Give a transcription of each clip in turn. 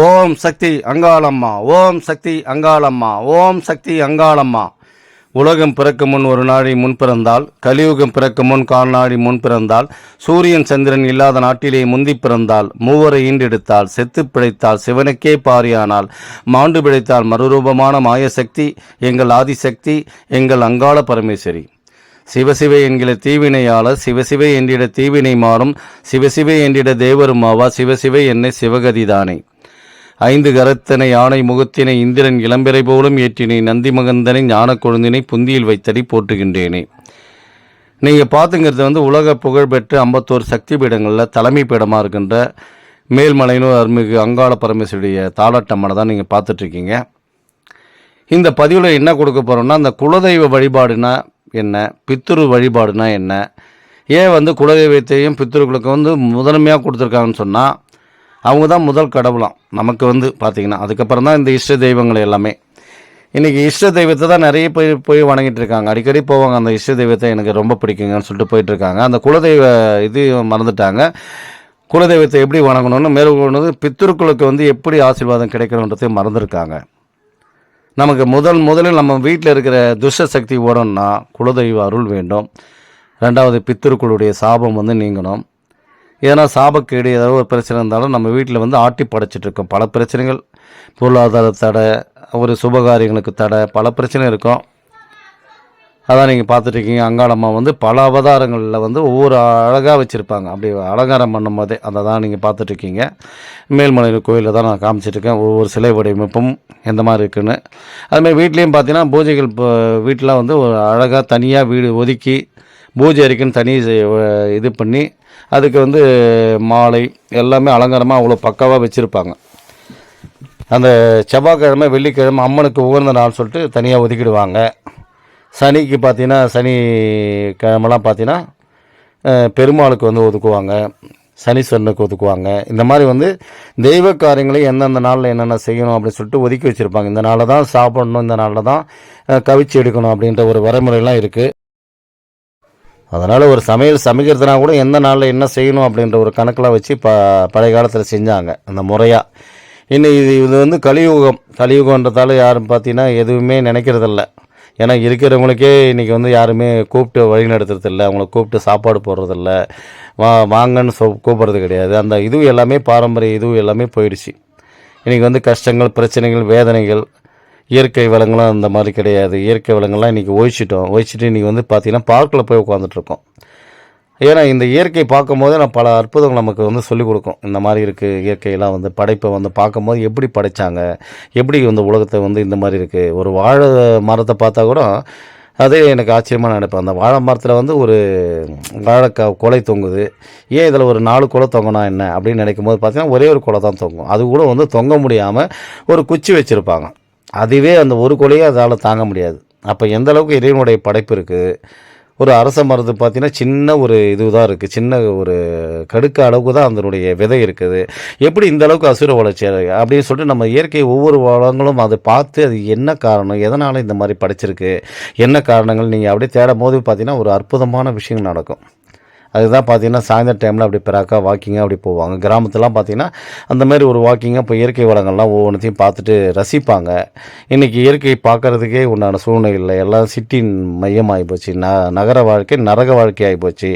ஓம் சக்தி அங்காளம்மா, ஓம் சக்தி அங்காளம்மா, ஓம் சக்தி அங்காளம்மா. உலகம் பிறக்கும் முன் ஒரு நாடி முன் பிறந்தால், கலியுகம் பிறக்கும் முன் கால் நாடி முன் பிறந்தால், சூரியன் சந்திரன் இல்லாத நாட்டிலே முந்தி பிறந்தால், மூவரை ஈண்டெடுத்தால், செத்து பிழைத்தால், சிவனுக்கே பாரியானால், மாண்டு பிழைத்தால், மறுரூபமான மாயசக்தி எங்கள் ஆதிசக்தி, எங்கள் அங்காள பரமேஸ்வரி. சிவசிவை என்கிற தீவினையாளர், சிவசிவை என்றிட தீவினை மாறும், சிவசிவை என்றிட தேவரும் ஆவா, சிவசிவை என்னை சிவகதிதானே. ஐந்து கரத்தனை யானை முகத்தினை இந்திரன் இளம்பிறை போலும் ஏற்றினை, நந்தி மகந்தனை ஞான கொழுந்தினை புந்தியில் வைத்தடி போட்டுகின்றேனே. நீங்கள் பார்த்துங்கிறது உலக புகழ்பெற்ற 51 சக்தி பீடங்களில் தலைமை பீடமாக இருக்கின்ற மேல்மலையனூர் அருள்மிகு அங்காள பரமேஸ்வரியுடைய தாலாட்டம்மனை தான் நீங்கள் பார்த்துட்ருக்கீங்க. இந்த பதிவில் என்ன கொடுக்க போகிறோம்னா, அந்த குலதெய்வ வழிபாடுனா என்ன, பித்ரு வழிபாடுனா என்ன, ஏன் குலதெய்வத்தையும் பித்ருக்களுக்கு முதன்மையாக கொடுத்துருக்காங்கன்னு சொன்னால், அவங்க தான் முதல் கடவுளாம் நமக்கு பார்த்திங்கன்னா. அதுக்கப்புறம் தான் இந்த இஷ்ட தெய்வங்கள் எல்லாமே. இன்றைக்கி இஷ்ட தெய்வத்தை தான் நிறைய போய் வணங்கிட்டு இருக்காங்க. அடிக்கடி போவாங்க, அந்த இஷ்ட தெய்வத்தை எனக்கு ரொம்ப பிடிக்குங்கன்னு சொல்லிட்டு போயிட்டுருக்காங்க. அந்த குலதெய்வ இது மறந்துட்டாங்க. குலதெய்வத்தை எப்படி வணங்கணும்னு மேற்கொண்டு பித்ருக்களுக்கு எப்படி ஆசீர்வாதம் கிடைக்கணுன்றதையும் மறந்துருக்காங்க. நமக்கு முதலில் நம்ம வீட்டில் இருக்கிற துஷ்ட சக்தி ஓடணும்னா குலதெய்வ அருள் வேண்டும். ரெண்டாவது, பித்ருக்களுடைய சாபம் நீங்கணும். ஏன்னா சாபக்கேடு ஏதாவது ஒரு பிரச்சனை இருந்தாலும் நம்ம வீட்டில் ஆட்டி படைச்சிட்ருக்கோம். பல பிரச்சனைகள், பொருளாதார தடை, ஒரு சுபகாரியங்களுக்கு தடை, பல பிரச்சனை இருக்கும். அதான் நீங்கள் பார்த்துட்ருக்கீங்க. அங்காளம்மா பல அவதாரங்களில் ஒவ்வொரு அழகாக வச்சுருப்பாங்க. அப்படி அலங்காரம் பண்ணும் போதே அதை தான் நீங்கள் பார்த்துட்ருக்கீங்க. மேல்மலையில் கோயிலில் தான் நான் காமிச்சிட்ருக்கேன். ஒவ்வொரு சிலை வடிவமைப்பும் எந்த மாதிரி இருக்குன்னு. அதுமாதிரி வீட்லேயும் பார்த்தீங்கன்னா பூஜைகள் வீட்டில் ஒரு அழகாக தனியாக வீடு ஒதுக்கி பூஜை அறைக்குன்னு தனி இது பண்ணி அதுக்கு மாலை எல்லாமே அலங்காரமாக அவ்வளோ பக்காவாக வச்சுருப்பாங்க. அந்த செவ்வாய்க்கிழமை வெள்ளிக்கிழமை அம்மனுக்கு உகந்த நாள் சொல்லிட்டு தனியாக ஒதுக்கிடுவாங்க. சனிக்கு பார்த்தீங்கன்னா சனிக்கிழமெல்லாம் பார்த்தீங்கன்னா பெருமாளுக்கு ஒதுக்குவாங்க, சனீஸ்வரனுக்கு ஒதுக்குவாங்க. இந்த மாதிரி தெய்வ காரியங்களை எந்தெந்த நாளில் என்னென்ன செய்யணும் அப்படின்னு சொல்லிட்டு ஒதுக்கி வச்சுருப்பாங்க. இந்த நாளில் தான் சாப்பிடணும், இந்த நாளில் தான் கவிச்சு எடுக்கணும் அப்படின்ற ஒரு வரைமுறைலாம் இருக்குது. அதனால் ஒரு சமையல் சமைக்கிறதுனா கூட எந்த நாளில் என்ன செய்யணும் அப்படின்ற ஒரு கணக்கெலாம் வச்சு பழைய காலத்தில் செஞ்சாங்க அந்த முறையாக. இன்னும் இது கலியுகன்றதால யாரும் பார்த்தீங்கன்னா எதுவுமே நினைக்கிறதில்ல. ஏன்னா இருக்கிறவங்களுக்கே இன்றைக்கி யாருமே கூப்பிட்டு வழி நடத்துறதில்ல, அவங்கள கூப்பிட்டு சாப்பாடு போடுறதில்ல, வாங்கன்னு கூப்பிட்றது கிடையாது. அந்த இதுவும் எல்லாமே பாரம்பரிய இதுவும் எல்லாமே போயிடுச்சு. இன்றைக்கி கஷ்டங்கள், பிரச்சனைகள், வேதனைகள், இயற்கை வளங்களும் அந்த மாதிரி கிடையாது. இயற்கை வளங்கள்லாம் இன்றைக்கி ஒழிச்சிட்டு இன்றைக்கி பார்த்தீங்கன்னா பார்க்கில் போய் உட்காந்துட்ருக்கோம். ஏன்னா இந்த இயற்கை பார்க்கும்போது நான் பல அற்புதங்கள் நமக்கு சொல்லிக் கொடுக்கும். இந்த மாதிரி இருக்குது இயற்கையெல்லாம் படைப்பை பார்க்கும்போது எப்படி படைத்தாங்க, எப்படி உலகத்தை இந்த மாதிரி இருக்குது. ஒரு வாழை மரத்தை பார்த்தா கூட அதே எனக்கு ஆச்சரியமாக நினைப்பேன். அந்த வாழை மரத்தில் ஒரு வாழைக்காய் கொலை தொங்குது, ஏன் இதில் ஒரு 4 கொலை தொங்கினா என்ன அப்படின்னு நினைக்கும் போது பார்த்தீங்கன்னா ஒரே ஒரு கொலை தான் தொங்கும். அது கூட தொங்க முடியாமல் ஒரு குச்சி வச்சுருப்பாங்க. அதுவே அந்த ஒரு கொலையை அதால் தாங்க முடியாது. அப்போ எந்த அளவுக்கு இறைவனுடைய படைப்பு இருக்குது. ஒரு அரச மரத்து பார்த்திங்கன்னா சின்ன ஒரு இதுதான் இருக்குது, சின்ன ஒரு கடுக்க அளவுக்கு தான் அதனுடைய விதை இருக்குது. எப்படி இந்த அளவுக்கு அசுர வளர்ச்சி அப்படின்னு சொல்லிட்டு நம்ம இயற்கை ஒவ்வொரு வளங்களும் அதை பார்த்து அது என்ன காரணம், எதனால் இந்த மாதிரி படைச்சிருக்கு, என்ன காரணங்கள் நீங்கள் அப்படியே தேடும் போது பார்த்திங்கன்னா ஒரு அற்புதமான விஷயங்கள் நடக்கும். அதுதான் பார்த்திங்கன்னா சாயந்தர டைமில் அப்படி பிறாக்கா வாக்கிங்காக அப்படி போவாங்க. கிராமத்துலாம் பார்த்திங்கன்னா அந்த மாதிரி ஒரு வாக்கிங்காக இப்போ இயற்கை வளங்கள்லாம் ஒவ்வொன்றையும் பார்த்துட்டு ரசிப்பாங்க. இன்றைக்கி இயற்கை பார்க்குறதுக்கே உண்டான சூழ்நிலை எல்லாம் சிட்டின் மையமாகி போச்சு. நகர வாழ்க்கை நரக வாழ்க்கை ஆகிப்போச்சு.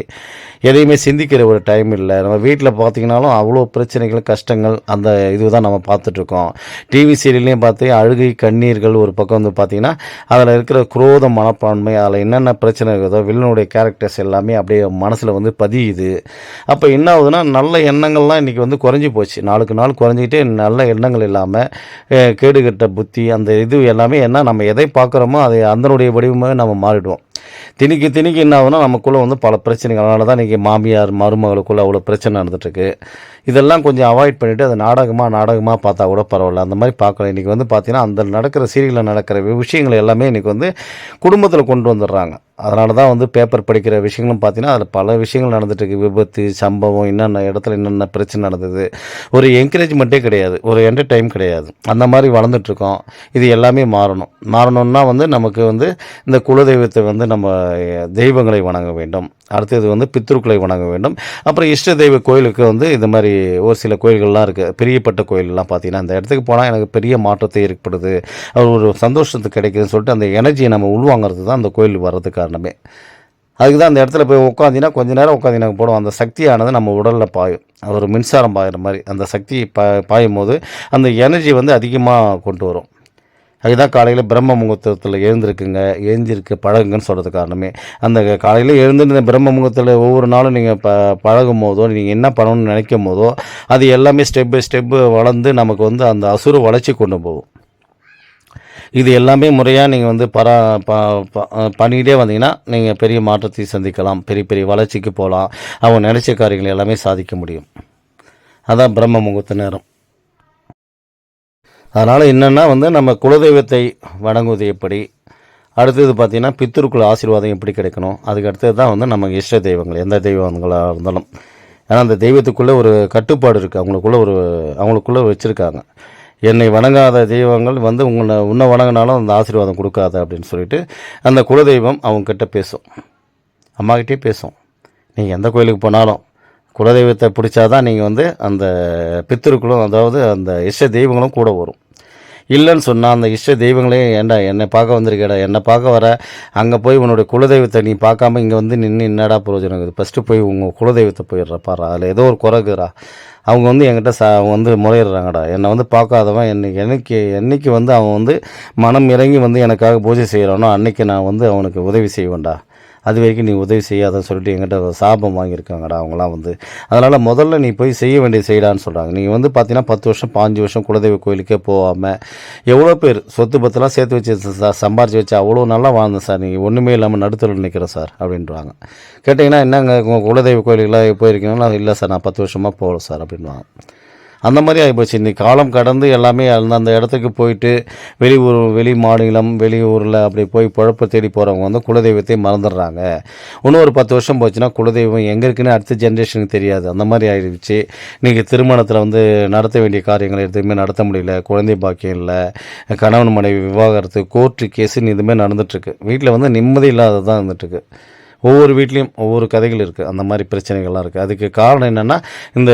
எதையுமே சிந்திக்கிற ஒரு டைம் இல்லை. நம்ம வீட்டில் பார்த்திங்கனாலும் அவ்வளோ பிரச்சனைகள், கஷ்டங்கள், அந்த இது தான் நம்ம பார்த்துட்ருக்கோம். டிவி சீரியல்லையும் பார்த்து அழுகை, கண்ணீர்கள் ஒரு பக்கம் பார்த்திங்கன்னா அதில் இருக்கிற குரோத மனப்பான்மை, அதில் என்னென்ன பிரச்சனை இருக்குதோ வில்லனுடைய கேரக்டர்ஸ் எல்லாமே அப்படியே மனசில் பதியுது. அப்போ என்ன ஆகுதுன்னா நல்ல எண்ணங்கள்லாம் இன்றைக்கி குறைஞ்சி போச்சு. நாளுக்கு நாள் குறைஞ்சிக்கிட்டே நல்ல எண்ணங்கள் இல்லாமல் கேடுகட்ட புத்தி, அந்த இது எல்லாமே என்ன நம்ம எதை பார்க்குறோமோ அதை அதனுடைய வடிவமாக நம்ம மாறிடுவோம். திணிக்கு என்ன ஆகுதுன்னா நமக்குள்ளே பல பிரச்சனைகள். அதனால தான் இன்றைக்கி மாமியார் மருமகளுக்குள்ளே அவ்வளோ பிரச்சனை நடந்துட்டுருக்கு. இதெல்லாம் கொஞ்சம் அவாய்ட் பண்ணிவிட்டு அது நாடகமாக பார்த்தா கூட பரவாயில்ல. அந்த மாதிரி பார்க்கலாம். இன்றைக்கி பார்த்தீங்கன்னா அந்த நடக்கிற சீரியலில் நடக்கிற விஷயங்கள் எல்லாமே இன்றைக்கி குடும்பத்தில் கொண்டு வந்துடுறாங்க. அதனால தான் பேப்பர் படிக்கிற விஷயங்களும் பார்த்தீங்கன்னா அதில் பல விஷயங்கள் நடந்துட்டுருக்கு. விபத்து, சம்பவம், என்னென்ன இடத்துல என்னென்ன பிரச்சனை நடந்தது, ஒரு என்கரேஜ்மெண்ட்டே கிடையாது, ஒரு என்டர்டைம் கிடையாது. அந்த மாதிரி வளர்ந்துட்டுருக்கோம். இது எல்லாமே மாறணும்னா நமக்கு இந்த குலதெய்வத்தை நம்ம தெய்வங்களை வணங்க வேண்டும். அடுத்தது வந்து பித்ருக்களை வணங்க வேண்டும். அப்புறம் இஷ்ட தெய்வ கோயிலுக்கு வந்து இந்த மாதிரி ஒரு சில கோயில்கள்லாம் இருக்குது. பிரியப்பட்ட கோயிலெலாம் பார்த்தீங்கன்னா, அந்த இடத்துக்கு போனால் எனக்கு பெரிய மாற்றத்தை ஏற்படுது, ஒரு சந்தோஷத்துக்கு கிடைக்குதுன்னு சொல்லிட்டு அந்த எனர்ஜியை நம்ம உள்வாங்கிறது தான் அந்த கோயில் வர்றதுக்கு காரணமே. அதுக்கு தான் அந்த இடத்துல போய் உட்காந்தினா கொஞ்ச நேரம் உட்காந்தினா போடும், அந்த சக்தியானது நம்ம உடலில் பாயும். ஒரு மின்சாரம் பாயிற மாதிரி அந்த சக்தி பாயும் போது அந்த எனர்ஜி வந்து அதிகமாக கொண்டு வரும். அதுதான் காலையில் பிரம்ம முகூர்த்தத்தில் எழுந்திருக்கு பழகுங்கன்னு சொல்கிறது காரணமே. அந்த காலையில் எழுந்துட்டு இந்த பிரம்ம முகூர்த்தத்தில் ஒவ்வொரு நாளும் நீங்கள் பழகும் போதோ, நீங்கள் என்ன பண்ணணும்னு நினைக்கும் போதோ, அது எல்லாமே ஸ்டெப் பை ஸ்டெப்பு வளர்ந்து நமக்கு வந்து அந்த அசுர வளர்ச்சி கொண்டு போகும். இது எல்லாமே முறையாக நீங்கள் வந்து பண்ணிக்கிட்டே வந்தீங்கன்னா நீங்கள் பெரிய மாற்றத்தை சந்திக்கலாம், பெரிய பெரிய வளர்ச்சிக்கு போகலாம், அவங்க நினைச்ச காரியங்கள் எல்லாமே சாதிக்க முடியும். அதான் பிரம்ம முகூர்த்த நேரம். அதனால் என்னென்னா வந்து நம்ம குலதெய்வத்தை வணங்குவது எப்படி, அடுத்தது பார்த்திங்கன்னா பித்ருக்குள்ள ஆசீர்வாதம் எப்படி கிடைக்கணும், அதுக்கு அடுத்தது தான் வந்து நமக்கு இஷ்ட தெய்வங்கள் எந்த தெய்வங்களாக இருந்தாலும். ஏன்னா அந்த தெய்வத்துக்குள்ளே ஒரு கட்டுப்பாடு இருக்குது, அவங்களுக்குள்ளே வச்சுருக்காங்க. என்னை வணங்காத தெய்வங்கள் வந்து உன்னை வணங்கினாலும் அந்த ஆசீர்வாதம் கொடுக்காத அப்படின்னு சொல்லிட்டு அந்த குலதெய்வம் அவங்கக்கிட்ட பேசும், அம்மாக்கிட்டே பேசும். நீங்கள் எந்த கோயிலுக்கு போனாலும் குலதெய்வத்தை பிடிச்சாதான் நீங்கள் வந்து அந்த பித்திருக்களும் அதாவது அந்த இஷ்ட தெய்வங்களும் கூட வரும். இல்லைன்னு சொன்னால் அந்த இஷ்ட தெய்வங்களே ஏண்டா என்னை பார்க்க வந்திருக்கேடா, என்னை பார்க்க வர, அங்கே போய் உன்னுடைய குலதெய்வத்தை நீ பார்க்காம இங்கே வந்து நின்று என்னடா பிரயோஜனம் இருக்குது, ஃபஸ்ட்டு போய் உங்கள் குலதெய்வத்தை போயிடுற பாரு, அதில் ஏதோ ஒரு குறைக்குறா, அவங்க வந்து என்கிட்ட வந்து முறையிடுறாங்கடா, என்னை வந்து பார்க்காதவன் என்னைக்கு வந்து அவன் வந்து மனம் இறங்கி வந்து எனக்காக பூஜை செய்கிறானோ அன்றைக்கி நான் வந்து அவனுக்கு உதவி செய்வேன்டா, அது வரைக்கும் நீ உதவி செய்யாதன்னு சொல்லிட்டு என்கிட்ட சாபம் வாங்கியிருக்காங்கடா அவங்களாம் வந்து. அதனால் முதல்ல நீ போய் செய்ய வேண்டியது செய்யலான்னு சொல்கிறாங்க. நீங்கள் வந்து பார்த்தீங்கன்னா 10 வருஷம் 5 வருஷம் குலதெய்வ கோயிலுக்கே போகாமல் எவ்வளோ பேர் சொத்து பத்தெல்லாம் சேர்த்து வச்சு சம்பாரிச்சு வச்சு அவ்வளோ நல்லா வாழ்ந்தேன் சார், நீங்கள் ஒன்றுமே இல்லாமல் நடுத்தரில் நிற்கிறேன் சார் அப்படின்றாங்க. கேட்டிங்கன்னா என்னங்க உங்கள் குலதெய்வ கோயிலுக்கெல்லாம் போயிருக்கீங்கன்னா, இல்லை சார் நான் 10 வருஷமாக போகல சார் அப்படின்வாங்க. அந்த மாதிரி ஆகிப்போச்சு. இன்றைக்கி காலம் கடந்து எல்லாமே அந்த இடத்துக்கு போயிட்டு வெளி மாநிலம் வெளியூரில் அப்படி போய் குழப்ப தேடி போகிறவங்க வந்து குலதெய்வத்தை மறந்துடுறாங்க. இன்னும் ஒரு 10 வருஷம் போச்சுன்னா குலதெய்வம் எங்கே இருக்குன்னு அடுத்த ஜென்ரேஷனுக்கு தெரியாது. அந்த மாதிரி ஆகிடுச்சு. இன்றைக்கி திருமணத்தில் வந்து நடத்த வேண்டிய காரியங்கள் எதுவுமே நடத்த முடியல, குழந்தை பாக்கியம் இல்லை, கணவன் மனைவி விவாகரத்து, கோர்ட்டு கேஸுன்னு இதுமாரி நடந்துகிட்ருக்கு. வீட்டில் வந்து நிம்மதி இல்லாததான் இருந்துகிட்ருக்கு. ஒவ்வொரு வீட்லேயும் ஒவ்வொரு கதைகள் இருக்குது, அந்த மாதிரி பிரச்சனைகள்லாம் இருக்குது. அதுக்கு காரணம் என்னென்னா இந்த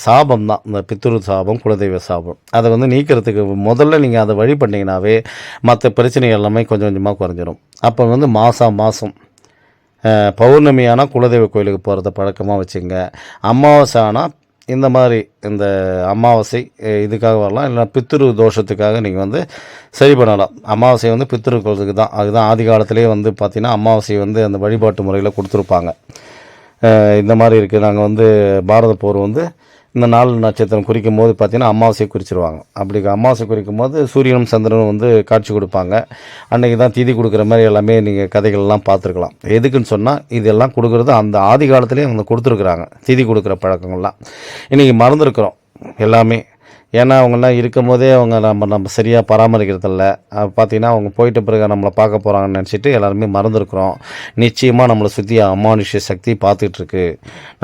சாபம் தான், இந்த பித்ரு சாபம், குலதெய்வ சாபம். அதை வந்து நீக்கிறதுக்கு முதல்ல நீங்கள் அதை வழி பண்ணிங்கனாவே மற்ற பிரச்சனைகள் எல்லாமே கொஞ்சம் கொஞ்சமாக குறைஞ்சிரும். அப்போ வந்து மாதம் பௌர்ணமி ஆனால் குலதெய்வ கோயிலுக்கு போகிறத பழக்கமாக வச்சுங்க. அமாவாசை ஆனால் இந்த மாதிரி இந்த அமாவாசை இதுக்காக வரலாம், இல்லை பித்ரு தோஷத்துக்காக நீங்கள் வந்து சரி பண்ணலாம். அமாவாசை வந்து பித்ரு கோயிலுக்கு தான், அதுதான் ஆதி காலத்திலே வந்து பார்த்திங்கன்னா அமாவாசை வந்து அந்த வழிபாட்டு முறையில் கொடுத்துருப்பாங்க. இந்த மாதிரி இருக்குது. நாங்கள் வந்து பாரத போர் வந்து இந்த 4 நட்சத்திரம் குறிக்கும் போது பார்த்திங்கன்னா அமாவாசை குறிச்சிருவாங்க. அப்படி அமாவாசை குறிக்கும் போது சூரியனும் சந்திரனும் வந்து காட்சி கொடுப்பாங்க. அன்றைக்கி தான் திதி கொடுக்குற மாதிரி எல்லாமே நீங்கள் கதைகள்லாம் பார்த்துருக்கலாம். எதுக்குன்னு சொன்னால் இதெல்லாம் கொடுக்குறது அந்த ஆதி காலத்துலேயே அவங்க கொடுத்துருக்குறாங்க, திதி கொடுக்குற பழக்கங்கள்லாம். இன்றைக்கி மறந்துருக்குறோம் எல்லாமே. ஏன்னா அவங்கெல்லாம் இருக்கும் போதே அவங்க நம்ம சரியாக பராமரிக்கிறதில்ல. பார்த்திங்கன்னா அவங்க போயிட்ட பிறகு நம்மளை பார்க்க போகிறாங்கன்னு நினச்சிட்டு எல்லாருமே மறந்துருக்குறோம். நிச்சயமாக நம்மளை சுற்றி அமானுஷ்ய சக்தி பார்த்துட்ருக்கு.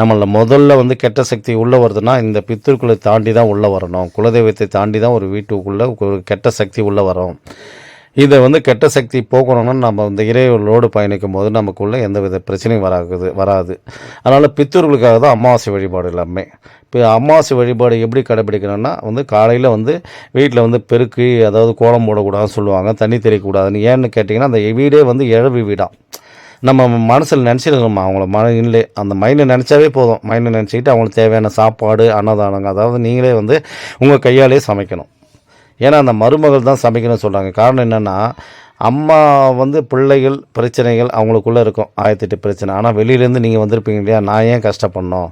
நம்மளை முதல்ல வந்து கெட்ட சக்தி உள்ளே வருதுன்னா இந்த பித்திருக்குள்ளே தாண்டி தான் உள்ளே வரணும், குலதெய்வத்தை தாண்டி தான் ஒரு வீட்டுக்குள்ளே ஒரு கெட்ட சக்தி உள்ளே வரும். இதை வந்து கெட்ட சக்தி போக்கணும்னா நம்ம இந்த இறைவர்களோடு பயணிக்கும் போது நமக்குள்ளே எந்த வித பிரச்சனையும் வராது. அதனால் பித்தர்களுக்காக தான் அமாவாசை வழிபாடு எல்லாமே. இப்போ அமாவாசை வழிபாடு எப்படி கடைப்பிடிக்கணும்னா வந்து காலையில் வந்து வீட்டில் வந்து பெருக்கி, அதாவது கோலம் போடக்கூடாதுன்னு சொல்லுவாங்க, தண்ணி தெரியக்கூடாதுன்னு. ஏன்னு கேட்டிங்கன்னா அந்த வீடே வந்து இழவு வீடாக நம்ம மனசில் நினச்சிருக்கோம். அவங்கள அந்த மைண்டை நினச்சாவே போதும். மைண்டை நினச்சிக்கிட்டு அவங்களுக்கு தேவையான சாப்பாடு, அன்னதானங்க, அதாவது நீங்களே வந்து உங்கள் கையாலே சமைக்கணும். ஏன்னா அந்த மருமகள் தான் சமைக்கணும்னு சொல்கிறாங்க. காரணம் என்னென்னா அம்மா வந்து பிள்ளைகள் பிரச்சனைகள் அவங்களுக்குள்ளே இருக்கும், 1008 பிரச்சனை. ஆனால் வெளியிலேருந்து நீங்கள் வந்திருப்பீங்க இல்லையா, நான் ஏன் கஷ்டப்படணும்,